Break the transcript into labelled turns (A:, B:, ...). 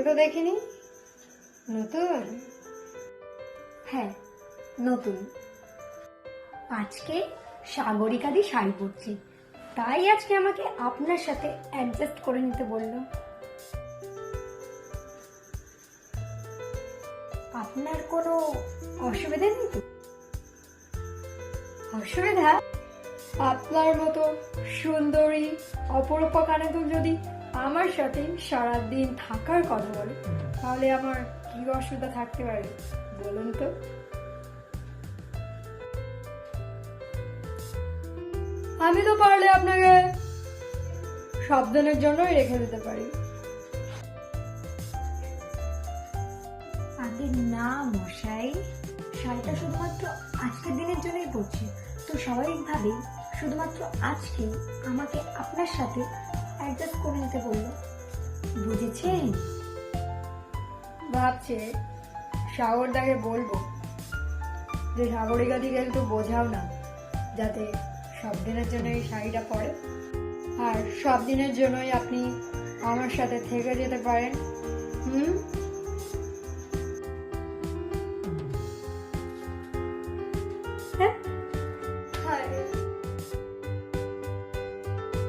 A: তো দেখিনি। নতুন?
B: হ্যাঁ, নতুন। আজকে সাগরিকাদি শাড়ি পরছি, তাই আজকে আমাকে আপনার সাথে অ্যাডজাস্ট করে নিতে বললো। আপনার কোনো অসুবিধা নেই তো?
A: অসুবিধা? আপনার মতো সুন্দরী অপরূপা কানেতুন যদি আমার সাথে সারাদিন থাকার কথা বলে, তাহলে আমার কি অসুবিধা থাকতে পারে বলুন তো? আমি তো পারলে আপনাকে সব দিনের জন্যই রেখে দিতে পারি।
B: আগে না মশাই, শাড়িটা শুধুমাত্র আজকের দিনের জন্যই পরছি, তো স্বাভাবিকভাবে শুধুমাত্র আজকে আমাকে আপনার সাথে অ্যাডজাস্ট করে নিতে বললো, বুঝেছেন?
A: ভাবছে সাগরদাকে বলবো যে সাগরিকা দিকে একটু বোঝাও না, যাতে সব দিনের জন্য এই শাড়িটা পরে আর সব দিনের জন্যই আপনি আমার সাথে থেকে যেতে পারেন।